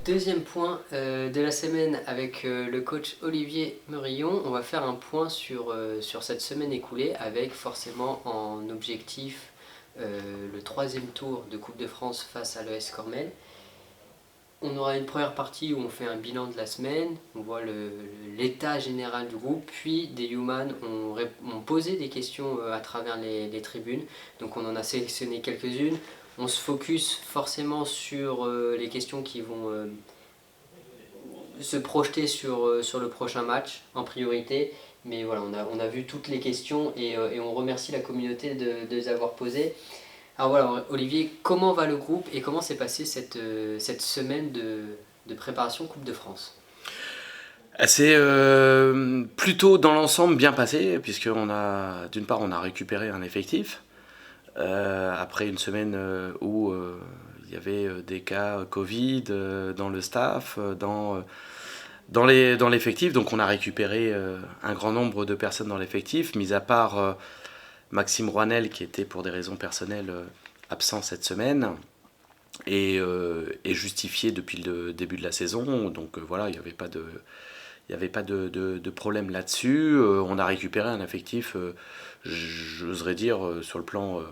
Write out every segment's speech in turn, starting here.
Deuxième point de la semaine avec le coach Olivier Meurillon. On va faire un point sur cette semaine écoulée avec forcément en objectif le troisième tour de Coupe de France face à l'ES Cormel. On aura une première partie où on fait un bilan de la semaine, on voit l'état général du groupe, puis des humans ont posé des questions à travers les tribunes, donc on en a sélectionné quelques-unes. On se focus forcément sur les questions qui vont se projeter sur le prochain match en priorité, mais voilà, on a vu toutes les questions et on remercie la communauté de les avoir posées. Alors voilà, Olivier, comment va le groupe et comment s'est passée cette semaine de préparation Coupe de France? C'est plutôt dans l'ensemble bien passé, puisque d'une part, on a récupéré un effectif après une semaine où il y avait des cas Covid dans le staff, dans l'effectif. Donc on a récupéré un grand nombre de personnes dans l'effectif, mis à part Maxime Rouanel qui était pour des raisons personnelles absent cette semaine et justifié depuis le début de la saison. Donc voilà, il n'y avait pas de... Il n'y avait pas de problème là-dessus. On a récupéré un effectif, j'oserais dire, sur le plan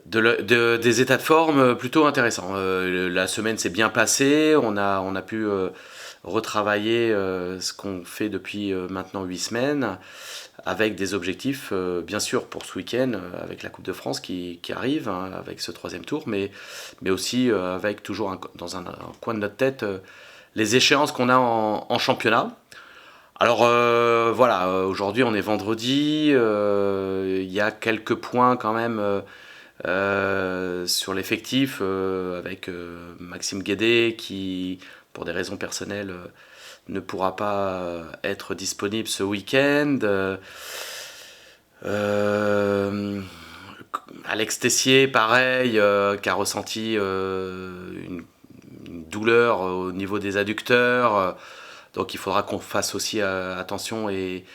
des états de forme plutôt intéressant. La semaine s'est bien passée. On a pu retravailler ce qu'on fait depuis maintenant 8 semaines avec des objectifs, bien sûr, pour ce week-end, avec la Coupe de France qui arrive, hein, avec ce troisième tour, mais aussi avec toujours dans un coin de notre tête les échéances qu'on a en championnat. Alors voilà, aujourd'hui on est vendredi, il y a quelques points quand même sur l'effectif avec Maxime Guédé qui, pour des raisons personnelles, ne pourra pas être disponible ce week-end. Alex Tessier, pareil, qui a ressenti une douleur au niveau des adducteurs. Donc il faudra qu'on fasse aussi attention et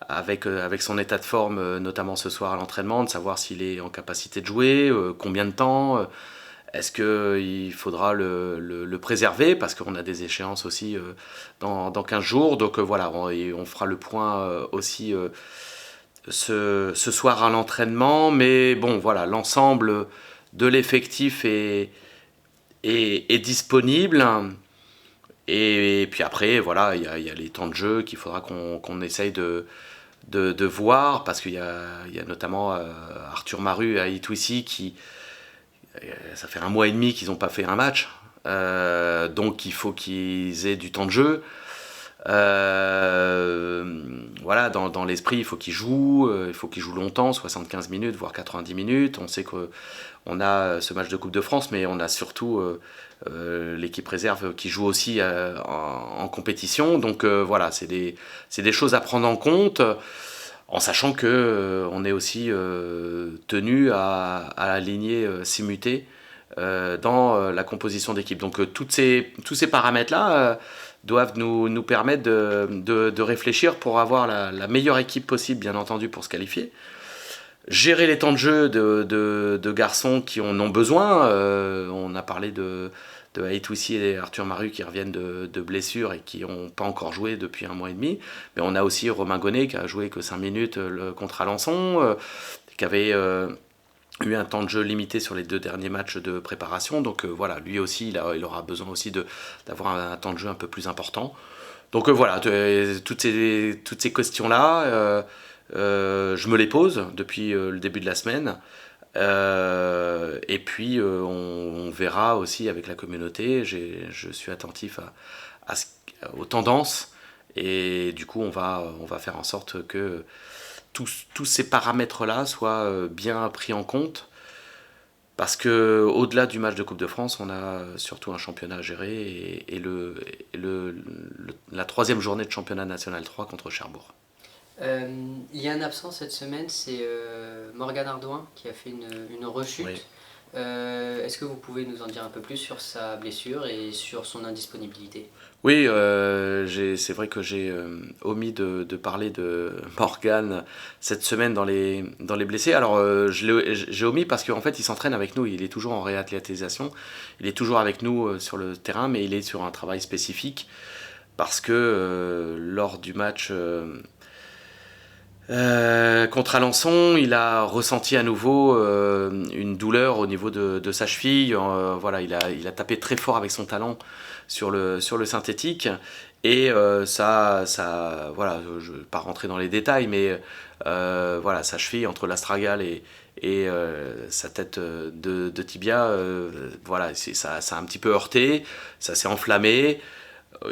avec son état de forme, notamment ce soir à l'entraînement, de savoir s'il est en capacité de jouer, combien de temps, est-ce qu'il faudra le préserver, parce qu'on a des échéances aussi dans 15 jours. Donc voilà, on fera le point aussi ce soir à l'entraînement. Mais bon, voilà, l'ensemble de l'effectif est disponible. Et puis après, voilà, il y a les temps de jeu qu'il faudra qu'on essaye de voir, parce qu'il y a notamment Arthur Maru à Itouissi qui, ça fait un mois et demi qu'ils n'ont pas fait un match, donc il faut qu'ils aient du temps de jeu. Voilà, dans l'esprit, il faut qu'ils jouent longtemps, 75 minutes, voire 90 minutes. On sait qu'on a ce match de Coupe de France, mais on a surtout l'équipe réserve qui joue aussi en compétition. Donc voilà, c'est des choses à prendre en compte, en sachant que on est aussi tenu à aligner Simuté dans la composition d'équipe. Donc tous ces paramètres-là doivent nous permettre de réfléchir pour avoir la meilleure équipe possible, bien entendu, pour se qualifier. Gérer les temps de jeu de garçons qui en ont besoin. On a parlé de Aïtoussi et Arthur Maru qui reviennent de blessures et qui n'ont pas encore joué depuis un mois et demi. Mais on a aussi Romain Gonnet qui a joué que 5 minutes contre Alençon, qui avait eu un temps de jeu limité sur les 2 derniers matchs de préparation. Donc voilà, lui aussi, il aura besoin aussi d'avoir un temps de jeu un peu plus important. Donc voilà, toutes ces questions-là, je me les pose depuis le début de la semaine. Et puis on verra aussi avec la communauté. Je suis attentif aux tendances. Et du coup, on va faire en sorte que tous ces paramètres-là soient bien pris en compte, parce que au-delà du match de Coupe de France, on a surtout un championnat à gérer et la troisième journée de championnat national 3 contre Cherbourg. Il y a un absent cette semaine, c'est Morgan Ardouin qui a fait une rechute. Oui. Est-ce que vous pouvez nous en dire un peu plus sur sa blessure et sur son indisponibilité? Oui, c'est vrai que j'ai omis de parler de Morgan cette semaine dans les blessés. Alors, j'ai omis parce qu'en fait, il s'entraîne avec nous, il est toujours en réathlétisation, il est toujours avec nous sur le terrain, mais il est sur un travail spécifique parce que lors du match contre Alençon, il a ressenti à nouveau une douleur au niveau de sa cheville. Voilà, il a tapé très fort avec son talon sur le synthétique. Et voilà, je ne vais pas rentrer dans les détails, mais voilà, sa cheville entre l'astragale et sa tête de tibia, voilà, ça a un petit peu heurté, ça s'est enflammé.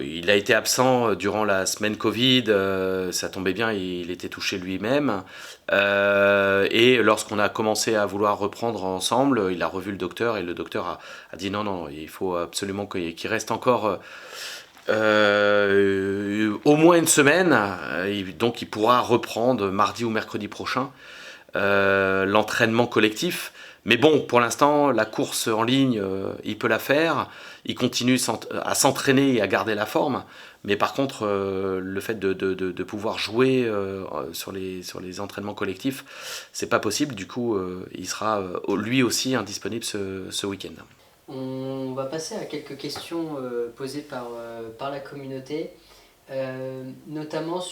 Il a été absent durant la semaine Covid, ça tombait bien, il était touché lui-même. Et lorsqu'on a commencé à vouloir reprendre ensemble, il a revu le docteur et le docteur a dit non, non, il faut absolument qu'il reste encore au moins une semaine. Donc il pourra reprendre mardi ou mercredi prochain l'entraînement collectif. Mais bon, pour l'instant, la course en ligne, il peut la faire. Il continue à s'entraîner et à garder la forme. Mais par contre, le fait de pouvoir jouer sur les entraînements collectifs, c'est pas possible. Du coup, il sera lui aussi indisponible ce week-end. On va passer à quelques questions posées par la communauté, notamment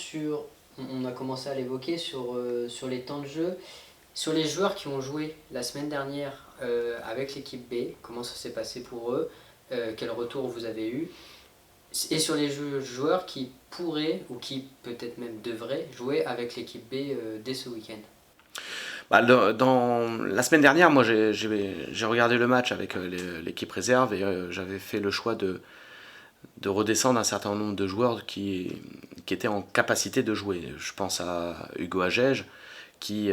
on a commencé à l'évoquer, sur les temps de jeu, sur les joueurs qui ont joué la semaine dernière avec l'équipe B, comment ça s'est passé pour eux, quel retour vous avez eu, et sur les joueurs qui pourraient, ou qui peut-être même devraient, jouer avec l'équipe B dès ce week-end. Bah, dans la semaine dernière, moi j'ai regardé le match avec l'équipe réserve et j'avais fait le choix de redescendre un certain nombre de joueurs qui étaient en capacité de jouer. Je pense à Hugo Agege qui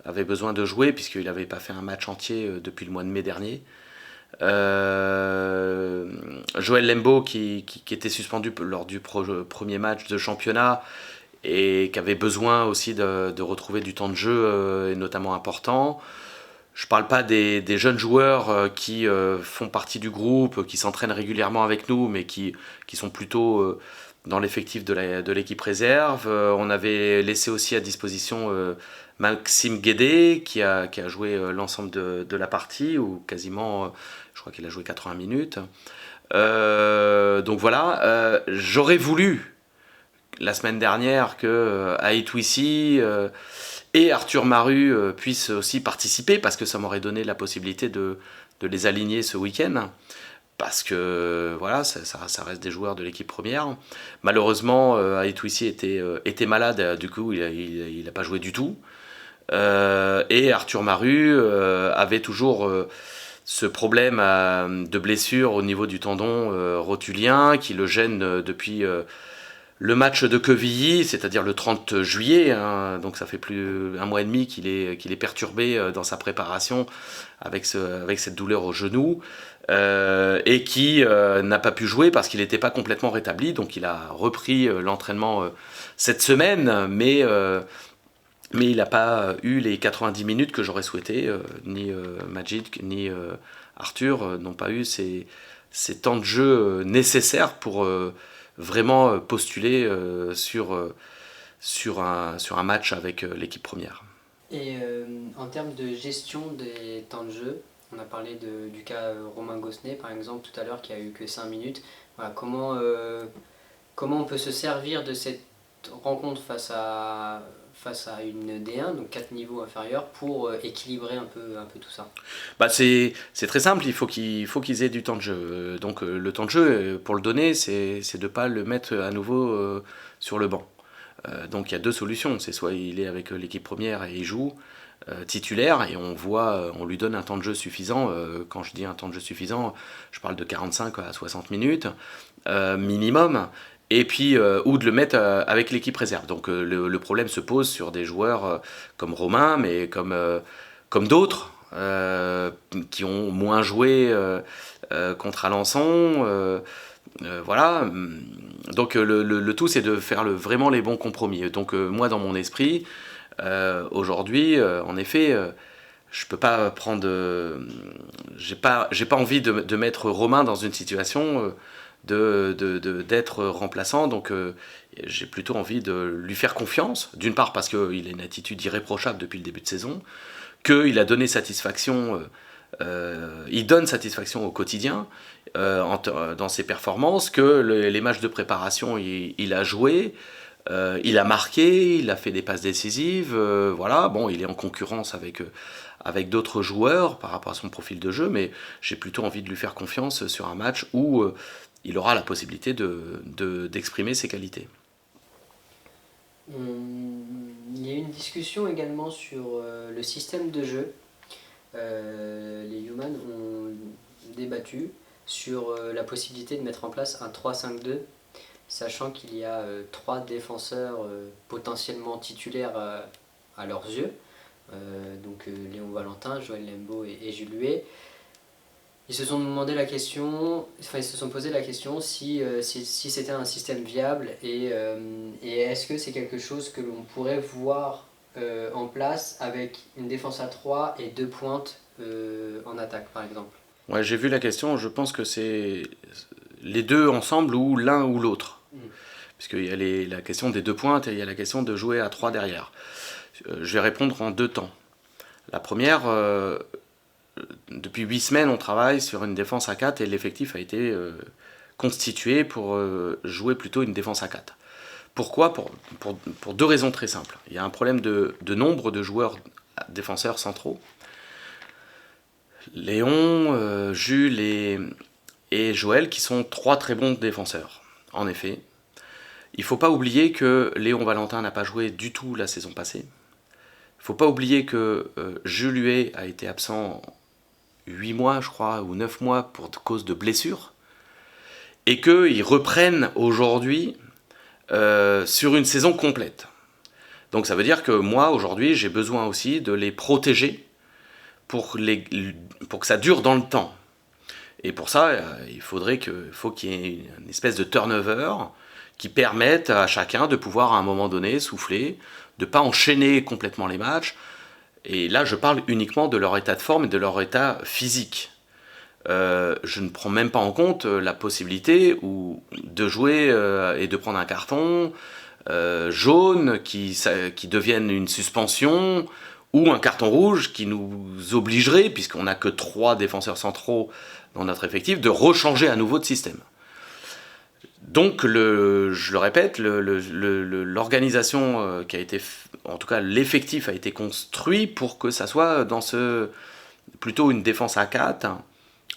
avait besoin de jouer puisqu'il n'avait pas fait un match entier depuis le mois de mai dernier. Joël Lembo qui était suspendu lors du premier match de championnat et qui avait besoin aussi de retrouver du temps de jeu et notamment important. Je ne parle pas des jeunes joueurs qui font partie du groupe, qui s'entraînent régulièrement avec nous, mais qui sont plutôt dans l'effectif de l'équipe réserve. On avait laissé aussi à disposition Maxime Guédé, qui a joué l'ensemble de la partie, ou quasiment, je crois qu'il a joué 80 minutes. Donc voilà, j'aurais voulu la semaine dernière que Aït-Ouissi et Arthur Maru puissent aussi participer parce que ça m'aurait donné la possibilité de les aligner ce week-end parce que voilà, ça reste des joueurs de l'équipe première. Malheureusement, Aït-Ouissi était malade, du coup il n'a pas joué du tout. Et Arthur Maru avait toujours ce problème de blessure au niveau du tendon rotulien qui le gêne depuis le match de Quevilly, c'est-à-dire le 30 juillet, hein, donc ça fait plus un mois et demi qu'il est perturbé dans sa préparation avec cette douleur au genou, et qui n'a pas pu jouer parce qu'il n'était pas complètement rétabli, donc il a repris l'entraînement cette semaine, mais il n'a pas eu les 90 minutes que j'aurais souhaité, ni Majid ni Arthur n'ont pas eu ces temps de jeu nécessaires pour vraiment postuler sur un match avec l'équipe première. Et en termes de gestion des temps de jeu, on a parlé du cas Romain Gossenet par exemple tout à l'heure qui a eu que 5 minutes. Voilà, comment on peut se servir de cette rencontre face à une D1, donc 4 niveaux inférieurs, pour équilibrer un peu tout ça? Bah c'est très simple, il faut qu'ils aient du temps de jeu. Donc le temps de jeu, pour le donner, c'est de ne pas le mettre à nouveau sur le banc. Donc il y a deux solutions, c'est soit il est avec l'équipe première et il joue titulaire et on lui donne un temps de jeu suffisant. Quand je dis un temps de jeu suffisant, je parle de 45 à 60 minutes minimum. Et puis, ou de le mettre avec l'équipe réserve. Donc le problème se pose sur des joueurs comme Romain, mais comme d'autres qui ont moins joué contre Alençon. Voilà. Donc le tout, c'est de faire vraiment les bons compromis. Donc moi, dans mon esprit, aujourd'hui, en effet, je peux pas prendre. J'ai pas envie de mettre Romain dans une situation d'être remplaçant. Donc j'ai plutôt envie de lui faire confiance. D'une part parce qu'il a une attitude irréprochable depuis le début de saison, qu'il a donné satisfaction. Il donne satisfaction au quotidien dans ses performances, que les matchs de préparation il a joué, il a marqué, il a fait des passes décisives, voilà. Bon, il est en concurrence avec d'autres joueurs par rapport à son profil de jeu, mais j'ai plutôt envie de lui faire confiance sur un match où il aura la possibilité d'exprimer ses qualités. Il y a eu une discussion également sur le système de jeu. Les Humans ont débattu sur la possibilité de mettre en place un 3-5-2, sachant qu'il y a 3 défenseurs potentiellement titulaires à leurs yeux, donc Léon Valentin, Joël Lembo et Jules Huet. Ils se sont demandé la question, enfin ils se sont posé la question si c'était un système viable et est-ce que c'est quelque chose que l'on pourrait voir en place avec une défense à 3 et 2 pointes en attaque par exemple. Ouais, j'ai vu la question, je pense que c'est les deux ensemble ou l'un ou l'autre. Puisqu'il y a la question des 2 pointes et il y a la question de jouer à 3 derrière. Je vais répondre en 2 temps. La première, depuis 8 semaines, on travaille sur une défense à 4 et l'effectif a été constitué pour jouer plutôt une défense à 4. Pourquoi ? Pour 2 raisons très simples. Il y a un problème de nombre de joueurs défenseurs centraux. Léon, Jules et Joël, qui sont 3 très bons défenseurs, en effet. Il ne faut pas oublier que Léon Valentin n'a pas joué du tout la saison passée. Il ne faut pas oublier que Jules Huet a été absent 8 mois, je crois, ou 9 mois pour cause de blessure. Et qu'ils reprennent aujourd'hui sur une saison complète. Donc ça veut dire que moi, aujourd'hui, j'ai besoin aussi de les protéger pour que ça dure dans le temps. Et pour ça, il faut qu'il y ait une espèce de turnover qui permette à chacun de pouvoir à un moment donné souffler, de ne pas enchaîner complètement les matchs. Et là, je parle uniquement de leur état de forme et de leur état physique. Je ne prends même pas en compte la possibilité de jouer et de prendre un carton jaune qui devienne une suspension, ou un carton rouge qui nous obligerait, puisqu'on n'a que 3 défenseurs centraux dans notre effectif, de rechanger à nouveau de système. Donc, je le répète, l'organisation qui a été, en tout cas l'effectif a été construit pour que ça soit dans plutôt une défense à 4,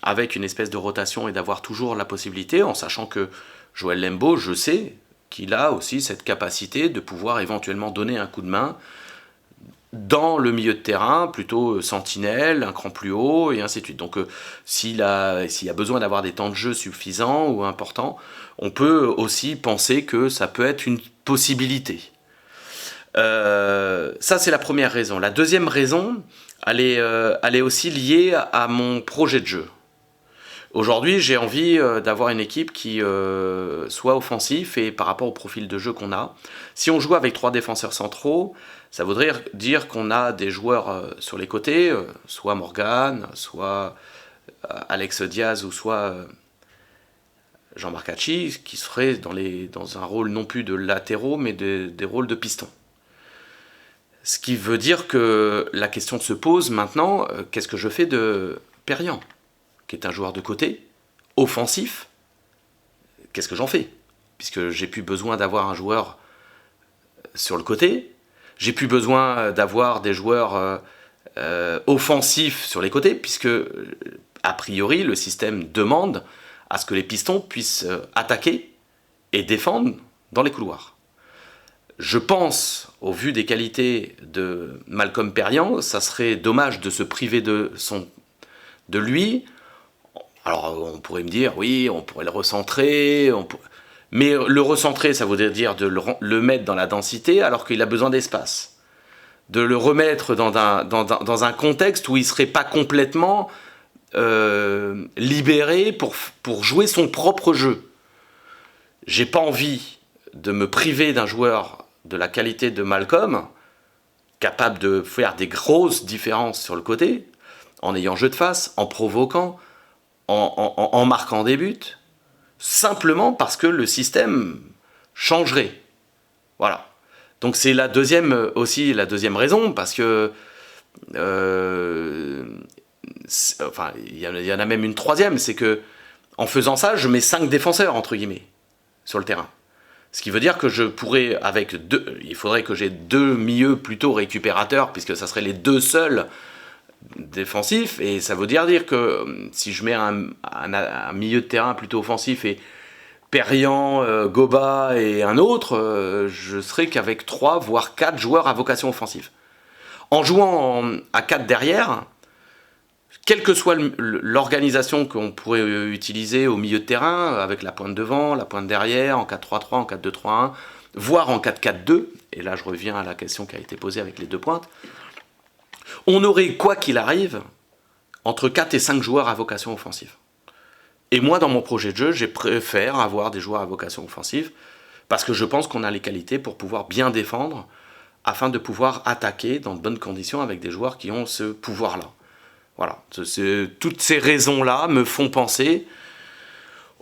avec une espèce de rotation et d'avoir toujours la possibilité, en sachant que Joël Lembo, je sais qu'il a aussi cette capacité de pouvoir éventuellement donner un coup de main dans le milieu de terrain, plutôt sentinelle, un cran plus haut, et ainsi de suite. Donc s'il y a besoin d'avoir des temps de jeu suffisants ou importants, on peut aussi penser que ça peut être une possibilité. Ça, c'est la première raison. La deuxième raison, elle est aussi liée à mon projet de jeu. Aujourd'hui, j'ai envie d'avoir une équipe qui soit offensif et par rapport au profil de jeu qu'on a. Si on joue avec 3 défenseurs centraux, ça voudrait dire qu'on a des joueurs sur les côtés, soit Morgan, soit Alex Diaz ou soit Jean-Marc Hachi, qui seraient dans un rôle non plus de latéraux, mais des rôles de pistons. Ce qui veut dire que la question se pose maintenant, qu'est-ce que je fais de Perriand, qui est un joueur de côté, offensif, qu'est-ce que j'en fais ? Puisque j'ai plus besoin d'avoir un joueur sur le côté, j'ai plus besoin d'avoir des joueurs offensifs sur les côtés, puisque, a priori, le système demande à ce que les pistons puissent attaquer et défendre dans les couloirs. Je pense, au vu des qualités de Malcolm Perriand, ça serait dommage de se priver de lui. Alors on pourrait me dire, oui, on pourrait le recentrer, mais le recentrer, ça voudrait dire de le mettre dans la densité alors qu'il a besoin d'espace. De le remettre dans un contexte où il ne serait pas complètement libéré pour jouer son propre jeu. j'ai pas envie de me priver d'un joueur de la qualité de Malcolm, capable de faire des grosses différences sur le côté, en ayant jeu de face, en provoquant, en marquant des buts, simplement parce que le système changerait. Voilà. Donc c'est la deuxième raison, parce que enfin, il y en a même une troisième, c'est que en faisant ça, je mets 5 défenseurs entre guillemets sur le terrain. Ce qui veut dire que je pourrais, il faudrait que j'ai 2 milieux plutôt récupérateurs, puisque ça serait les 2 seuls défensifs, et ça veut dire que si je mets un milieu de terrain plutôt offensif et Perriand, Goba et un autre, je serais qu'avec 3 voire 4 joueurs à vocation offensive. En jouant à 4 derrière, quelle que soit l'organisation qu'on pourrait utiliser au milieu de terrain, avec la pointe devant, la pointe derrière, en 4-3-3, en 4-2-3-1, voire en 4-4-2, et là je reviens à la question qui a été posée avec les 2 pointes, on aurait, quoi qu'il arrive, entre 4 et 5 joueurs à vocation offensive. Et moi, dans mon projet de jeu, je préfère avoir des joueurs à vocation offensive, parce que je pense qu'on a les qualités pour pouvoir bien défendre, afin de pouvoir attaquer dans de bonnes conditions avec des joueurs qui ont ce pouvoir-là. Voilà, toutes ces raisons-là me font penser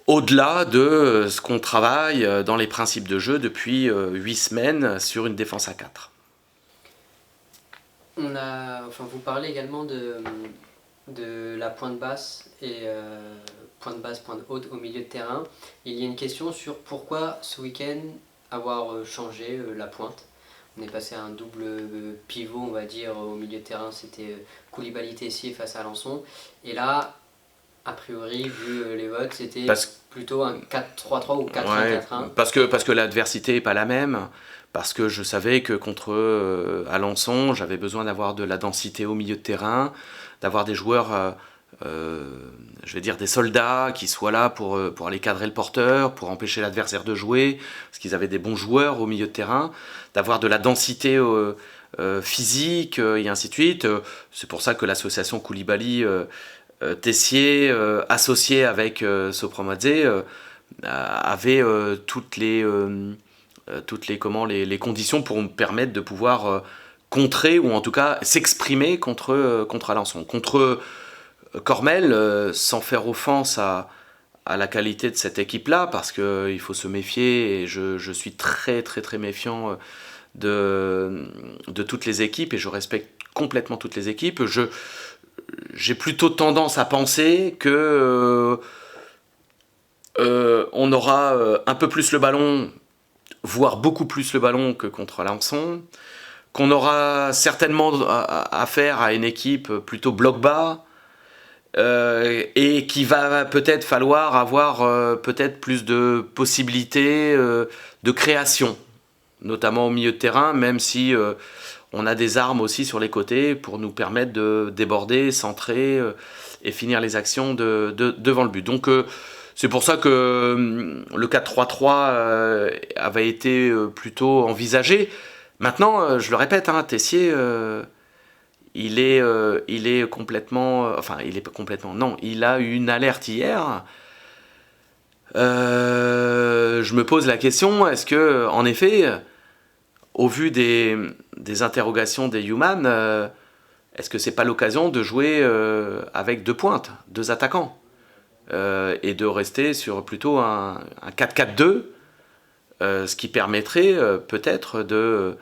au-delà de ce qu'on travaille dans les principes de jeu depuis 8 semaines sur une défense à 4. Vous parlez également de la pointe basse et pointe basse, pointe haute au milieu de terrain. Il y a une question sur pourquoi ce week-end avoir changé la pointe. On est passé à un double pivot, on va dire, au milieu de terrain, c'était Koulibaly-Tessier face à Alençon. Et là, a priori, vu les votes, c'était plutôt un 4-3-3 ou 4-1-4-1. Parce que l'adversité n'est pas la même. Parce que je savais que contre Alençon, j'avais besoin d'avoir de la densité au milieu de terrain, d'avoir des joueurs, je vais dire des soldats qui soient là pour aller cadrer le porteur, pour empêcher l'adversaire de jouer, parce qu'ils avaient des bons joueurs au milieu de terrain, d'avoir de la densité physique et ainsi de suite. C'est pour ça que l'association Koulibaly Tessier, associé avec Sopramadze, avait toutes les conditions pour me permettre de pouvoir contrer, ou en tout cas s'exprimer contre Alençon. Contre Cormel, sans faire offense à la qualité de cette équipe-là, parce qu'il faut se méfier, et je suis très très très méfiant de toutes les équipes, et je respecte complètement toutes les équipes. J'ai plutôt tendance à penser que on aura un peu plus le ballon, voire beaucoup plus le ballon que contre Alençon, qu'on aura certainement affaire à une équipe plutôt bloc bas, et qu'il va peut-être falloir avoir peut-être plus de possibilités de création, notamment au milieu de terrain, même si on a des armes aussi sur les côtés pour nous permettre de déborder, centrer et finir les actions devant le but. Donc c'est pour ça que le 4-3-3 avait été plutôt envisagé. Maintenant, je le répète, Tessier, il est complètement... Enfin, il est complètement... Non, il a eu une alerte hier. Je me pose la question, est-ce que, en effet, au vu des interrogations des Human, est-ce que c'est pas l'occasion de jouer avec 2 pointes, 2 attaquants, et de rester sur plutôt un 4-4-2, ce qui permettrait peut-être de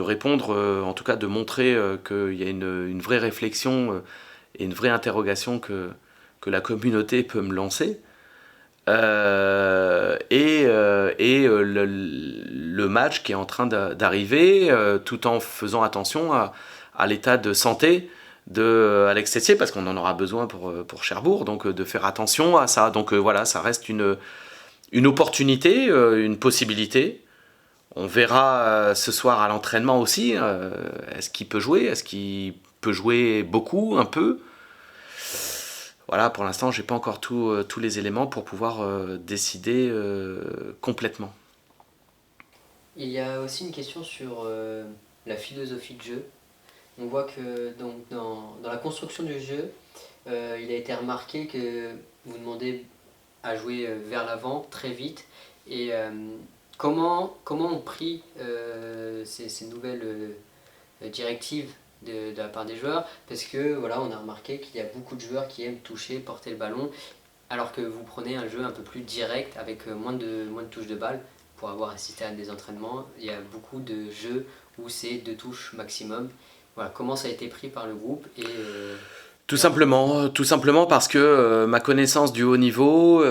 répondre, en tout cas de montrer qu'il y a une vraie réflexion et une vraie interrogation que la communauté peut me lancer. Le match qui est en train d'arriver, tout en faisant attention à l'état de santé de Alex Tessier, parce qu'on en aura besoin pour Cherbourg, donc de faire attention à ça. Donc voilà, ça reste une opportunité, une possibilité. On verra ce soir à l'entraînement aussi, est-ce qu'il peut jouer, est-ce qu'il peut jouer beaucoup, un peu. Voilà, pour l'instant, j'ai pas encore tous les éléments pour pouvoir décider complètement. Il y a aussi une question sur la philosophie de jeu. On voit que donc, dans la construction du jeu, il a été remarqué que vous demandez à jouer vers l'avant très vite Et comment ont pris ces nouvelles directives de la part des joueurs? Parce que voilà, on a remarqué qu'il y a beaucoup de joueurs qui aiment toucher, porter le ballon, alors que vous prenez un jeu un peu plus direct avec moins de touches de balle. Pour avoir assisté à des entraînements, il y a beaucoup de jeux où c'est 2 touches maximum. Voilà, comment ça a été pris par le groupe Tout simplement parce que ma connaissance du haut niveau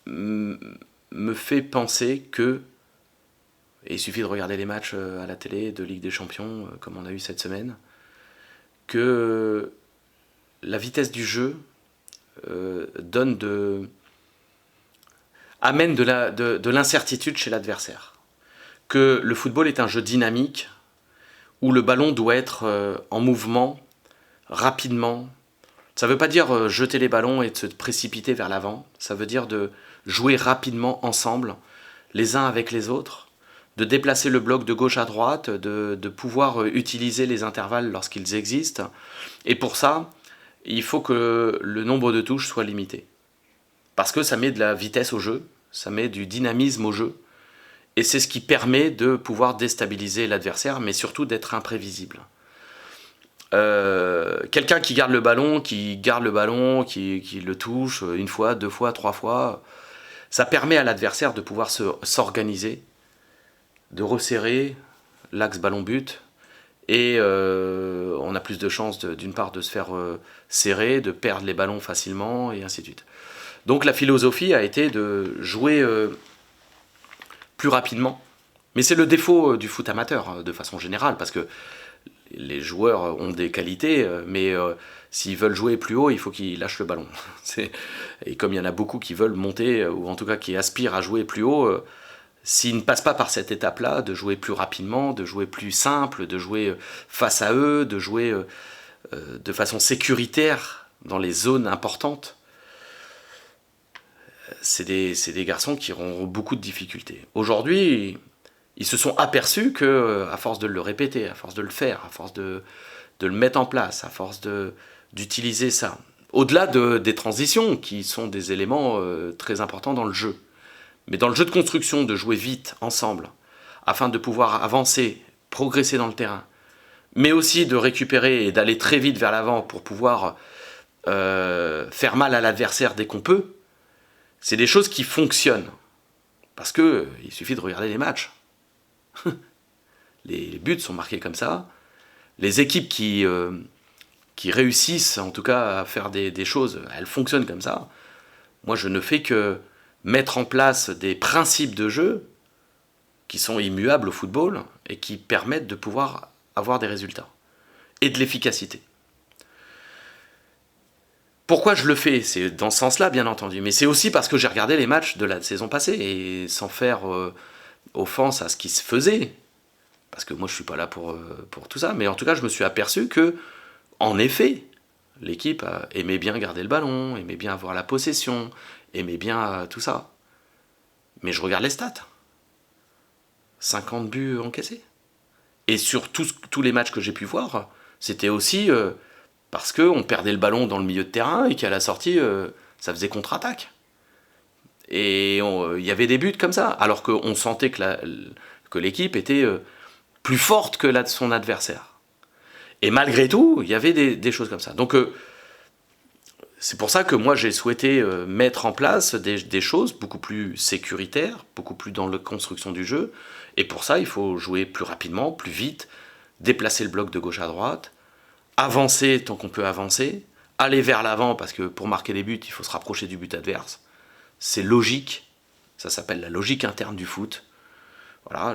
me fait penser que, et il suffit de regarder les matchs à la télé de Ligue des Champions, comme on a eu cette semaine, que la vitesse du jeu amène de l'incertitude chez l'adversaire. Que le football est un jeu dynamique où le ballon doit être en mouvement rapidement. Ça ne veut pas dire jeter les ballons et de se précipiter vers l'avant. Ça veut dire de jouer rapidement ensemble, les uns avec les autres, de déplacer le bloc de gauche à droite, de pouvoir utiliser les intervalles lorsqu'ils existent. Et pour ça, il faut que le nombre de touches soit limité. Parce que ça met de la vitesse au jeu, ça met du dynamisme au jeu. Et c'est ce qui permet de pouvoir déstabiliser l'adversaire, mais surtout d'être imprévisible. Quelqu'un qui garde le ballon, qui le touche une fois, 2 fois, 3 fois, ça permet à l'adversaire de pouvoir s'organiser, de resserrer l'axe ballon-but, et on a plus de chances d'une part de se faire serrer, de perdre les ballons facilement, et ainsi de suite. Donc la philosophie a été de jouer plus rapidement, mais c'est le défaut du foot amateur de façon générale, parce que les joueurs ont des qualités, mais s'ils veulent jouer plus haut, il faut qu'ils lâchent le ballon. Et comme il y en a beaucoup qui veulent monter, ou en tout cas qui aspirent à jouer plus haut, s'ils ne passent pas par cette étape-là, de jouer plus rapidement, de jouer plus simple, de jouer face à eux, de jouer de façon sécuritaire dans les zones importantes, c'est des garçons qui auront beaucoup de difficultés. Aujourd'hui, ils se sont aperçus que, à force de le répéter, à force de le faire, à force de le mettre en place, à force d'utiliser ça, au-delà des transitions, qui sont des éléments très importants dans le jeu, mais dans le jeu de construction, de jouer vite, ensemble, afin de pouvoir avancer, progresser dans le terrain, mais aussi de récupérer et d'aller très vite vers l'avant pour pouvoir faire mal à l'adversaire dès qu'on peut, c'est des choses qui fonctionnent. Parce qu'il suffit de regarder les matchs. Les buts sont marqués comme ça. Les équipes qui réussissent, en tout cas, à faire des choses, elles fonctionnent comme ça. Moi, je ne fais que mettre en place des principes de jeu qui sont immuables au football et qui permettent de pouvoir avoir des résultats. Et de l'efficacité. Pourquoi je le fais? C'est dans ce sens-là, bien entendu. Mais c'est aussi parce que j'ai regardé les matchs de la saison passée, et sans faire offense à ce qui se faisait, parce que moi je suis pas là pour tout ça, mais en tout cas je me suis aperçu que, en effet, l'équipe aimait bien garder le ballon, aimait bien avoir la possession, aimait bien tout ça. Mais je regarde les stats. 50 buts encaissés. Et sur tous les matchs que j'ai pu voir, c'était aussi parce qu'on perdait le ballon dans le milieu de terrain et qu'à la sortie, ça faisait contre-attaque. Et il y avait des buts comme ça, alors qu'on sentait que l'équipe était plus forte que son adversaire. Et malgré tout, il y avait des choses comme ça. Donc c'est pour ça que moi j'ai souhaité mettre en place des choses beaucoup plus sécuritaires, beaucoup plus dans la construction du jeu. Et pour ça, il faut jouer plus rapidement, plus vite, déplacer le bloc de gauche à droite, avancer tant qu'on peut avancer, aller vers l'avant, parce que pour marquer des buts, il faut se rapprocher du but adverse. C'est logique, ça s'appelle la logique interne du foot. Voilà,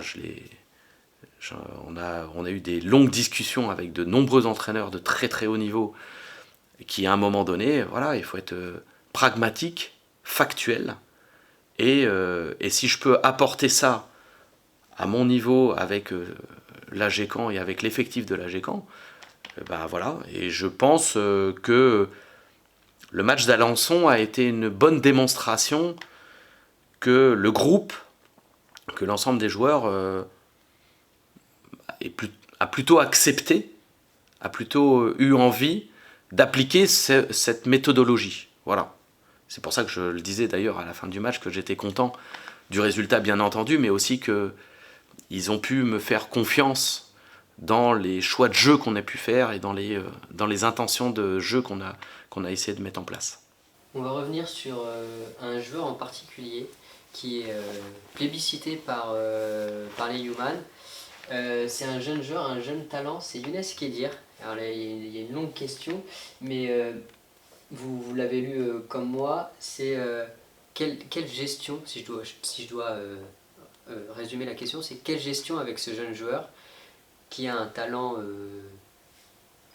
on a eu des longues discussions avec de nombreux entraîneurs de très très haut niveau, qui à un moment donné, voilà, il faut être pragmatique, factuel, et si je peux apporter ça à mon niveau avec l'AGCAN et avec l'effectif de l'AGCAN, ben voilà, et je pense que le match d'Alençon a été une bonne démonstration que le groupe, que l'ensemble des joueurs a plutôt accepté, a plutôt eu envie d'appliquer cette méthodologie. Voilà. C'est pour ça que je le disais d'ailleurs à la fin du match, que j'étais content du résultat bien entendu, mais aussi qu'ils ont pu me faire confiance dans les choix de jeu qu'on a pu faire et dans les intentions de jeu qu'on a essayé de mettre en place. On va revenir sur un joueur en particulier qui est plébiscité par les Humans. C'est un jeune joueur, un jeune talent, c'est Younes Kedir. Alors là, il y a une longue question, mais vous l'avez lu comme moi, c'est quelle gestion, si je dois résumer la question, c'est quelle gestion avec ce jeune joueur qui a un talent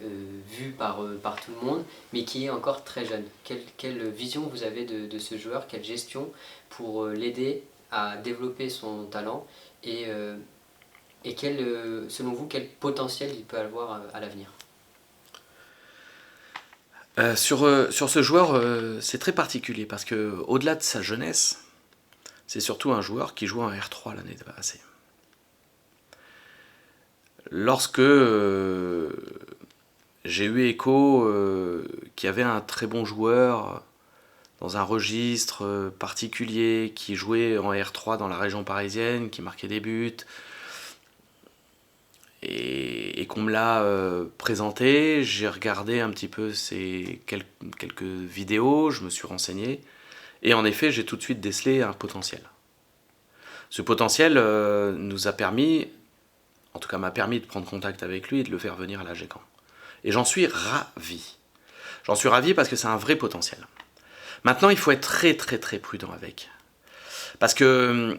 vu par tout le monde, mais qui est encore très jeune. Quelle vision vous avez de ce joueur, quelle gestion pour l'aider à développer son talent et selon vous, quel potentiel il peut avoir à l'avenir? Sur ce joueur, c'est très particulier parce que au-delà de sa jeunesse, c'est surtout un joueur qui joue en R3 l'année passée. Lorsque j'ai eu écho qu'il y avait un très bon joueur dans un registre particulier qui jouait en R3 dans la région parisienne, qui marquait des buts, et qu'on me l'a présenté, j'ai regardé un petit peu quelques vidéos, je me suis renseigné, et en effet j'ai tout de suite décelé un potentiel. Ce potentiel nous a permis, en tout cas m'a permis de prendre contact avec lui et de le faire venir à la Gécamp. Et j'en suis ravi. J'en suis ravi parce que c'est un vrai potentiel. Maintenant, il faut être très très très prudent avec. Parce que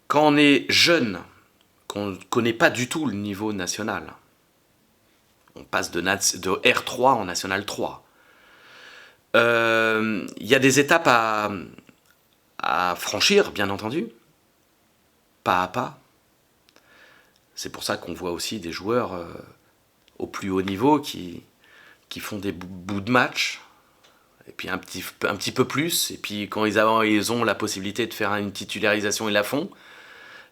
quand on est jeune, qu'on ne connaît pas du tout le niveau national, on passe de R3 en National 3, il y a des étapes à franchir, bien entendu, pas à pas. C'est pour ça qu'on voit aussi des joueurs au plus haut niveau qui font des bouts de match, et puis un petit peu plus, et puis quand ils ont la possibilité de faire une titularisation, ils la font.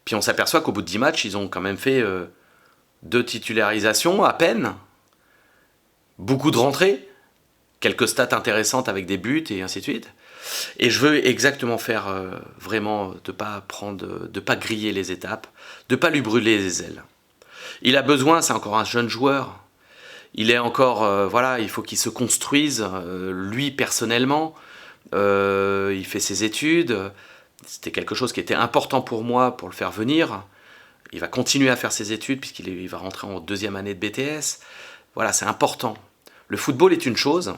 Puis on s'aperçoit qu'au bout de 10 matchs, ils ont quand même fait 2 titularisations à peine, beaucoup de rentrées, quelques stats intéressantes avec des buts et ainsi de suite. Et je veux exactement faire vraiment de pas griller les étapes, de pas lui brûler les ailes. Il a besoin, c'est encore un jeune joueur. Il est encore, voilà, il faut qu'il se construise, lui personnellement. Il fait ses études. C'était quelque chose qui était important pour moi pour le faire venir. Il va continuer à faire ses études puisqu'il va rentrer en 2e année de BTS. Voilà, c'est important. Le football est une chose.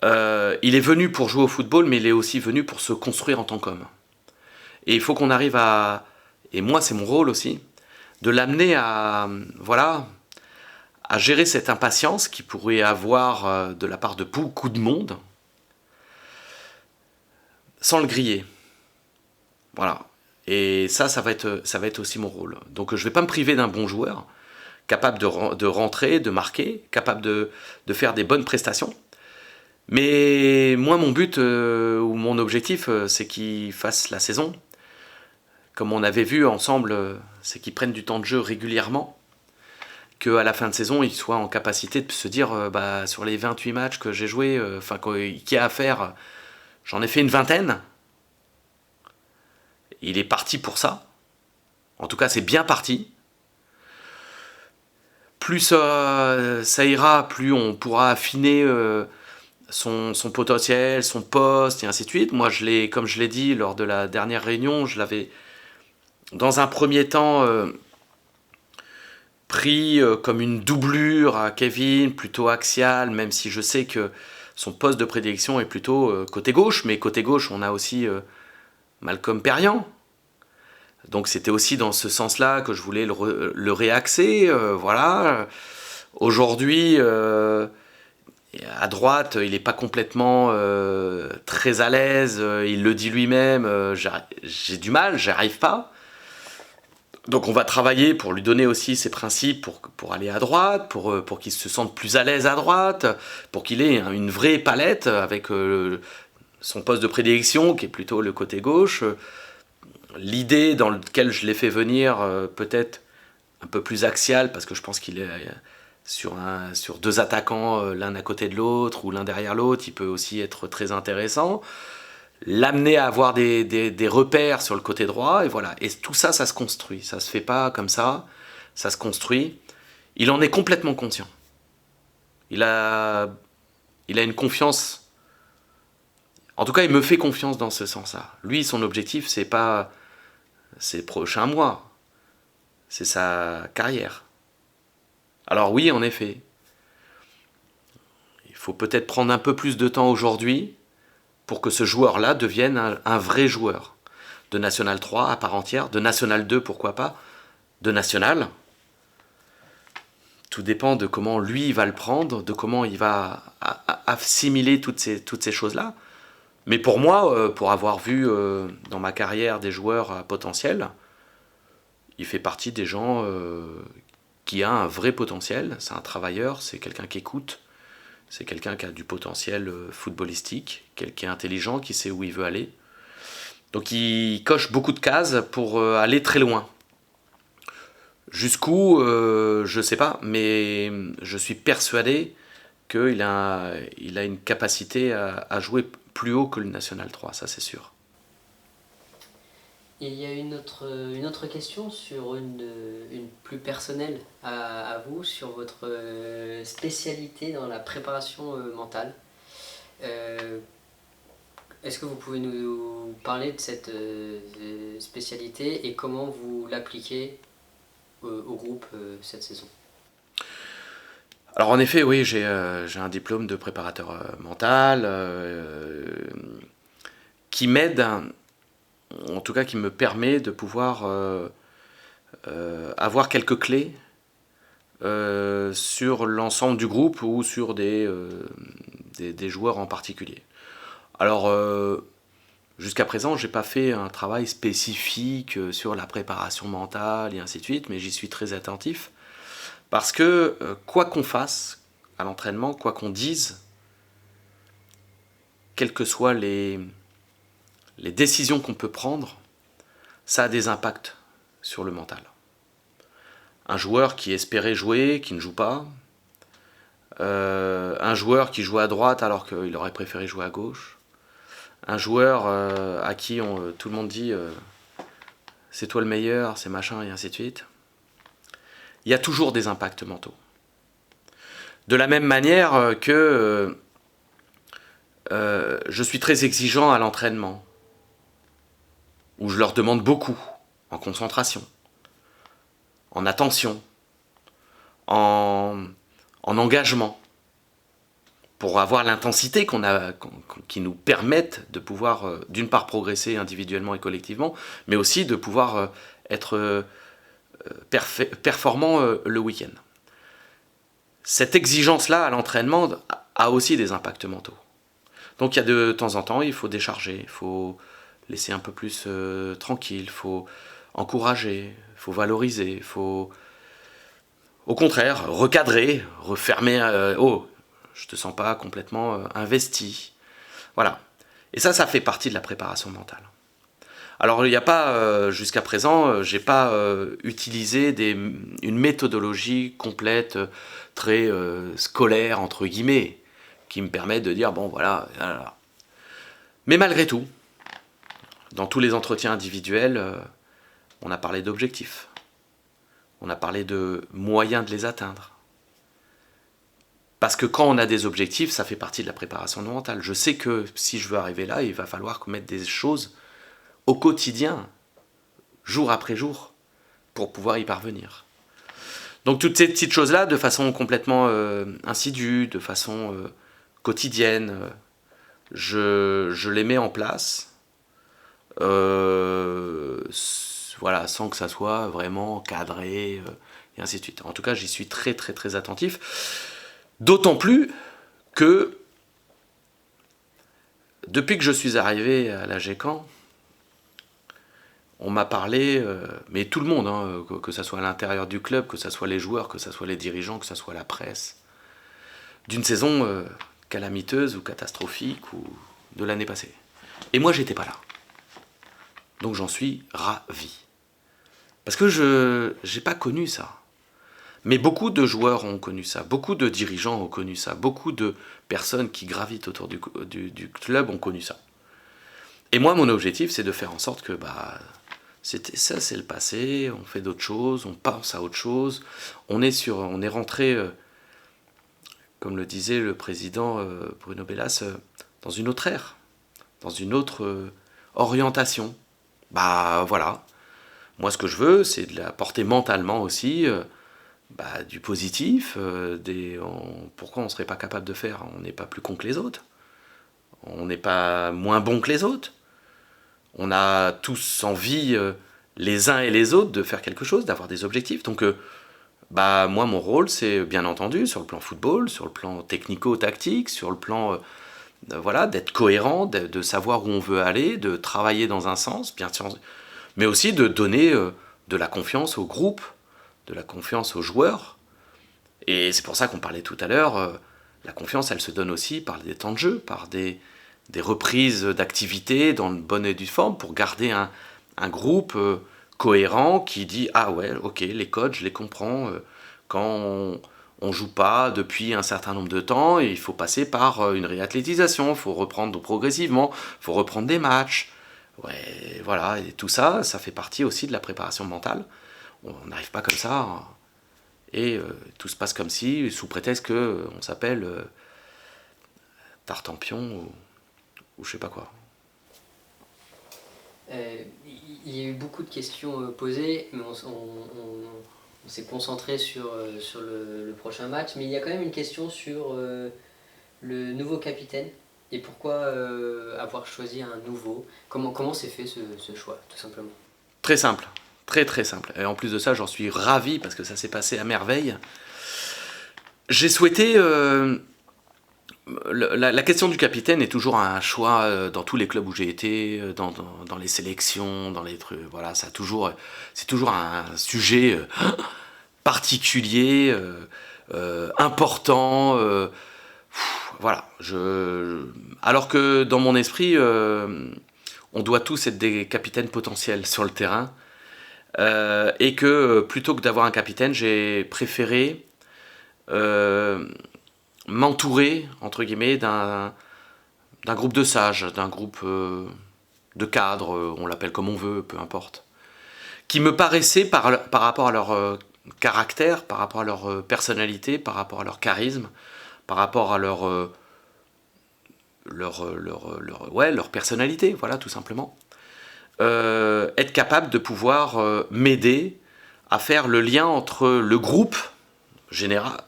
Il est venu pour jouer au football, mais il est aussi venu pour se construire en tant qu'homme. Et il faut qu'on arrive et moi c'est mon rôle aussi, de l'amener à gérer cette impatience qu'il pourrait avoir de la part de beaucoup de monde, sans le griller. Voilà. Et ça va être aussi mon rôle. Donc je ne vais pas me priver d'un bon joueur, capable de rentrer, de marquer, capable de faire des bonnes prestations. Mais moi, mon but ou mon objectif, c'est qu'il fasse la saison. Comme on avait vu ensemble, c'est qu'il prenne du temps de jeu régulièrement, qu'à la fin de saison, il soit en capacité de se dire, sur les 28 matchs que j'ai joués, qu'il y a à faire, j'en ai fait une vingtaine. Il est parti pour ça. En tout cas, c'est bien parti. Plus ça ira, plus on pourra affiner son potentiel, son poste, et ainsi de suite. Moi, comme je l'ai dit lors de la dernière réunion, je l'avais, dans un premier temps, pris comme une doublure à Kevin, plutôt axial, même si je sais que son poste de prédilection est plutôt côté gauche, mais côté gauche, on a aussi Malcolm Perriand. Donc c'était aussi dans ce sens-là que je voulais le réaxer. Voilà. Aujourd'hui, à droite, il n'est pas complètement très à l'aise. Il le dit lui-même. J'ai du mal, j'y arrive pas. Donc on va travailler pour lui donner aussi ses principes pour aller à droite, pour qu'il se sente plus à l'aise à droite, pour qu'il ait une vraie palette avec son poste de prédilection qui est plutôt le côté gauche. L'idée dans laquelle je l'ai fait venir, peut-être un peu plus axial, parce que je pense qu'il est sur 2 attaquants, l'un à côté de l'autre ou l'un derrière l'autre, il peut aussi être très intéressant. l'amener à avoir des repères sur le côté droit, et voilà. Et tout ça, ça se construit. Ça se fait pas comme ça se construit. Il en est complètement conscient. Il a une confiance. En tout cas, il me fait confiance dans ce sens-là. Lui, son objectif, c'est pas ses prochains mois, c'est sa carrière. Alors oui, en effet, il faut peut-être prendre un peu plus de temps aujourd'hui pour que ce joueur-là devienne un vrai joueur de National 3 à part entière, de National 2 pourquoi pas, de National. Tout dépend de comment lui il va le prendre, de comment il va assimiler toutes ces choses-là. Mais pour moi, pour avoir vu dans ma carrière des joueurs à potentiel, il fait partie des gens qui a un vrai potentiel. C'est un travailleur, c'est quelqu'un qui écoute, c'est quelqu'un qui a du potentiel footballistique, quelqu'un qui est intelligent, qui sait où il veut aller. Donc il coche beaucoup de cases pour aller très loin. Jusqu'où, je ne sais pas, mais je suis persuadé qu'il a une capacité à jouer plus haut que le National 3, ça c'est sûr. Et il y a une autre question sur une plus personnelle à vous, sur votre spécialité dans la préparation mentale. Est-ce que vous pouvez nous parler de cette spécialité et comment vous l'appliquez au groupe cette saison? Alors en effet, oui, j'ai un diplôme de préparateur mental qui m'aide, en tout cas qui me permet de pouvoir avoir quelques clés sur l'ensemble du groupe ou sur des joueurs en particulier. Alors, jusqu'à présent, je n'ai pas fait un travail spécifique sur la préparation mentale et ainsi de suite, mais j'y suis très attentif. Parce que quoi qu'on fasse à l'entraînement, quoi qu'on dise, quelles que soient les décisions qu'on peut prendre, ça a des impacts sur le mental. Un joueur qui espérait jouer, qui ne joue pas, un joueur qui joue à droite alors qu'il aurait préféré jouer à gauche, un joueur à qui tout le monde dit c'est toi le meilleur, c'est machin et ainsi de suite. Il y a toujours des impacts mentaux. De la même manière que je suis très exigeant à l'entraînement, où je leur demande beaucoup en concentration, en attention, en engagement, pour avoir l'intensité qui nous permette de pouvoir, d'une part, progresser individuellement et collectivement, mais aussi de pouvoir être performant le week-end. Cette exigence-là à l'entraînement a aussi des impacts mentaux. Donc il y a de temps en temps, il faut décharger, il faut laisser un peu plus tranquille, il faut encourager, il faut valoriser, il faut au contraire recadrer, refermer. Je te sens pas complètement investi. Voilà. Et ça fait partie de la préparation mentale. Alors il n'y a pas, jusqu'à présent, j'ai pas utilisé une méthodologie complète, très scolaire, entre guillemets, qui me permet de dire, bon voilà. Mais malgré tout, dans tous les entretiens individuels, on a parlé d'objectifs. On a parlé de moyens de les atteindre. Parce que quand on a des objectifs, ça fait partie de la préparation mentale. Je sais que si je veux arriver là, il va falloir mettre des choses au quotidien, jour après jour, pour pouvoir y parvenir. Donc toutes ces petites choses-là, de façon complètement insidieuse, de façon quotidienne, je les mets en place, voilà, sans que ça soit vraiment cadré, et ainsi de suite. En tout cas, j'y suis très très très attentif. D'autant plus que, depuis que je suis arrivé à la GECAM, on m'a parlé, mais tout le monde, hein, que ce soit à l'intérieur du club, que ce soit les joueurs, que ce soit les dirigeants, que ce soit la presse, d'une saison calamiteuse ou catastrophique ou de l'année passée. Et moi, j'étais pas là. Donc j'en suis ravi. Parce que je n'ai pas connu ça. Mais beaucoup de joueurs ont connu ça, beaucoup de dirigeants ont connu ça, beaucoup de personnes qui gravitent autour du club ont connu ça. Et moi, mon objectif, c'est de faire en sorte que c'était ça, c'est le passé, on fait d'autres choses, on pense à autre chose. On est rentré, comme le disait le président Bruno Bellas, dans une autre ère, dans une autre orientation. Voilà. Moi, ce que je veux, c'est de la porter mentalement aussi, du positif. Pourquoi on ne serait pas capable de faire? On n'est pas plus con que les autres. On n'est pas moins bon que les autres. On a tous envie, les uns et les autres, de faire quelque chose, d'avoir des objectifs. Donc, moi, mon rôle, c'est bien entendu, sur le plan football, sur le plan technico-tactique, sur le plan d'être cohérent, de savoir où on veut aller, de travailler dans un sens, bien sûr, mais aussi de donner de la confiance au groupe, de la confiance aux joueurs. Et c'est pour ça qu'on parlait tout à l'heure, la confiance, elle se donne aussi par des temps de jeu, par des reprises d'activité dans le bon et due forme, pour garder un groupe cohérent qui dit « Ah ouais, ok, les codes, je les comprends. Quand on joue pas depuis un certain nombre de temps, et il faut passer par une réathlétisation, il faut reprendre progressivement, il faut reprendre des matchs. » Ouais, voilà, et tout ça, ça fait partie aussi de la préparation mentale. On n'arrive pas comme ça, hein, et tout se passe comme si, sous prétexte qu'on s'appelle Tartampion ou je sais pas quoi. Il y a eu beaucoup de questions posées, mais on s'est concentré sur le prochain match. Mais il y a quand même une question sur le nouveau capitaine et pourquoi avoir choisi un nouveau. Comment s'est fait ce choix, tout simplement? Très simple, très très simple. Et en plus de ça, j'en suis ravi parce que ça s'est passé à merveille. J'ai souhaité... la question du capitaine est toujours un choix dans tous les clubs où j'ai été, dans les sélections, dans les trucs. Voilà, c'est toujours un sujet particulier, important. Voilà. Alors que dans mon esprit, on doit tous être des capitaines potentiels sur le terrain. Et que plutôt que d'avoir un capitaine, j'ai préféré m'entourer, entre guillemets, d'un groupe de sages, d'un groupe de cadres, on l'appelle comme on veut, peu importe, qui me paraissait par rapport à leur caractère, par rapport à leur personnalité, par rapport à leur charisme, par rapport à leur personnalité, voilà, tout simplement. Être capable de pouvoir m'aider à faire le lien entre le groupe général,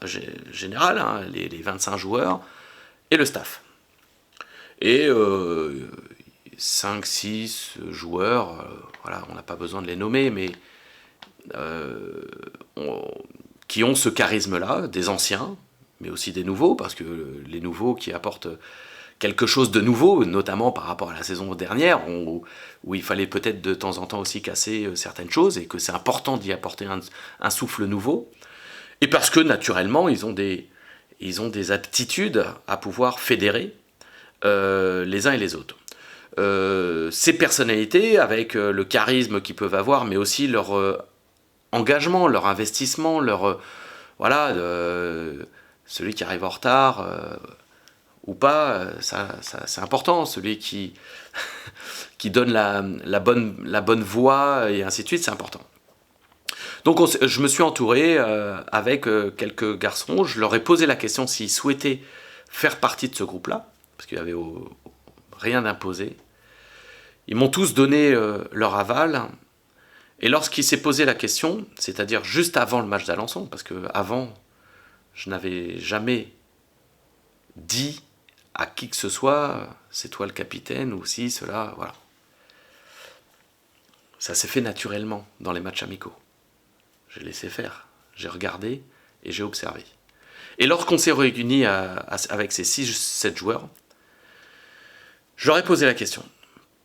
hein, les 25 joueurs, et le staff. Et 5-6 joueurs, voilà, on n'a pas besoin de les nommer, mais qui ont ce charisme-là, des anciens, mais aussi des nouveaux, parce que les nouveaux qui apportent quelque chose de nouveau, notamment par rapport à la saison dernière, où il fallait peut-être de temps en temps aussi casser certaines choses, et que c'est important d'y apporter un souffle nouveau. Et parce que, naturellement, ils ont des aptitudes à pouvoir fédérer les uns et les autres. Ces personnalités, avec le charisme qu'ils peuvent avoir, mais aussi leur engagement, leur investissement, celui qui arrive en retard ou pas, c'est important. Celui qui donne la bonne voie, et ainsi de suite, c'est important. Donc je me suis entouré avec quelques garçons. Je leur ai posé la question s'ils souhaitaient faire partie de ce groupe-là, parce qu'il n'y avait rien d'imposé. Ils m'ont tous donné leur aval. Et lorsqu'il s'est posé la question, c'est-à-dire juste avant le match d'Alençon, parce qu'avant, je n'avais jamais dit à qui que ce soit, c'est toi le capitaine, ou si, cela, voilà. Ça s'est fait naturellement dans les matchs amicaux. J'ai laissé faire, j'ai regardé et j'ai observé. Et lorsqu'on s'est réunis avec ces 6-7 joueurs, je leur ai posé la question.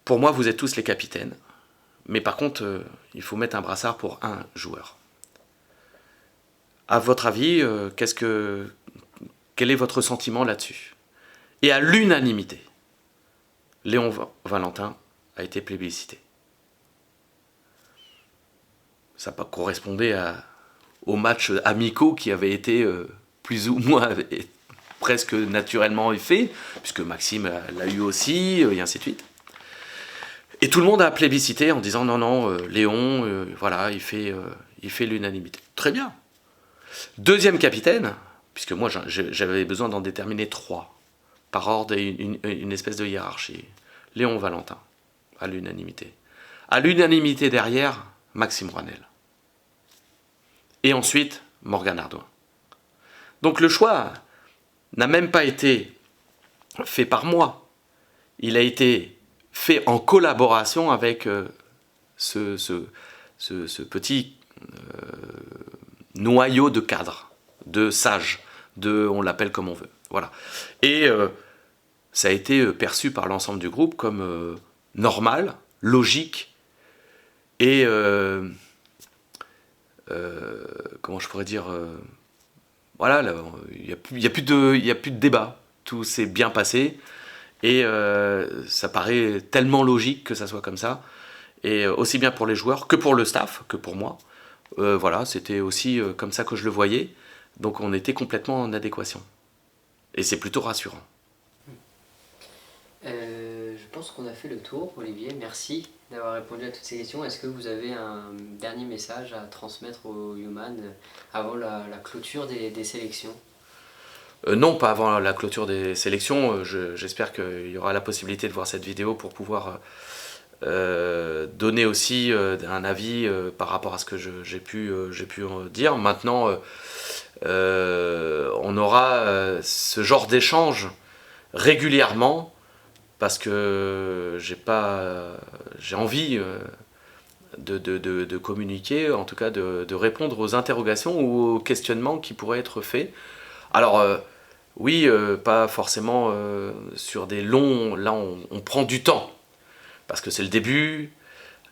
Pour moi, vous êtes tous les capitaines, mais par contre, il faut mettre un brassard pour un joueur. À votre avis, quel est votre sentiment là-dessus? Et à l'unanimité, Léon Valentin a été plébiscité. Ça correspondait aux matchs amicaux qui avaient été plus ou moins presque naturellement faits, puisque Maxime l'a eu aussi, et ainsi de suite. Et tout le monde a plébiscité en disant non, non, Léon, voilà, il fait l'unanimité. Très bien. Deuxième capitaine, puisque moi j'avais besoin d'en déterminer 3, par ordre et une espèce de hiérarchie. Léon Valentin, à l'unanimité. À l'unanimité derrière, Maxime Rouanel. Et ensuite, Morgane Ardouin. Donc le choix n'a même pas été fait par moi. Il a été fait en collaboration avec ce petit noyau de cadres, de sages, on l'appelle comme on veut. Voilà. Et ça a été perçu par l'ensemble du groupe comme normal, logique et comment je pourrais dire voilà, il n'y a plus de débat. Tout s'est bien passé et ça paraît tellement logique que ça soit comme ça. Et aussi bien pour les joueurs que pour le staff, que pour moi. Voilà, c'était aussi comme ça que je le voyais. Donc on était complètement en adéquation. Et c'est plutôt rassurant. Je pense qu'on a fait le tour, Olivier. Merci d'avoir répondu à toutes ces questions. Est-ce que vous avez un dernier message à transmettre aux Human avant la clôture des sélections? Non, pas avant la clôture des sélections. J'espère qu'il y aura la possibilité de voir cette vidéo pour pouvoir donner aussi un avis par rapport à ce que j'ai pu dire. Maintenant, on aura ce genre d'échange régulièrement parce que j'ai envie de communiquer, en tout cas de répondre aux interrogations ou aux questionnements qui pourraient être faits. Alors oui, pas forcément sur des longs... Là, on prend du temps parce que c'est le début.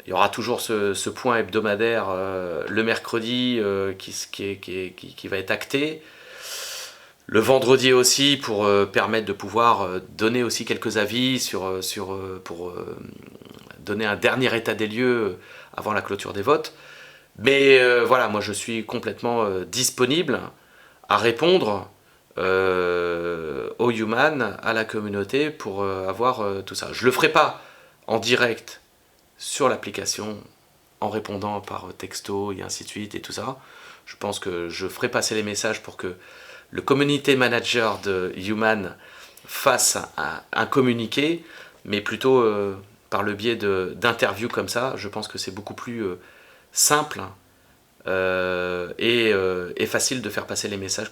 Il y aura toujours ce point hebdomadaire le mercredi qui va être acté. Le vendredi aussi pour permettre de pouvoir donner aussi quelques avis pour donner un dernier état des lieux avant la clôture des votes. Mais voilà, moi je suis complètement disponible à répondre aux Human, à la communauté pour avoir tout ça. Je ne le ferai pas en direct sur l'application en répondant par texto et ainsi de suite et tout ça. Je pense que je ferai passer les messages pour que le community manager de Human fasse un communiqué, mais plutôt par le biais d'interviews comme ça. Je pense que c'est beaucoup plus simple et facile de faire passer les messages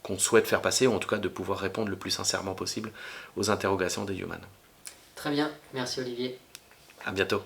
qu'on souhaite faire passer, ou en tout cas de pouvoir répondre le plus sincèrement possible aux interrogations des Human. Très bien, merci Olivier. À bientôt.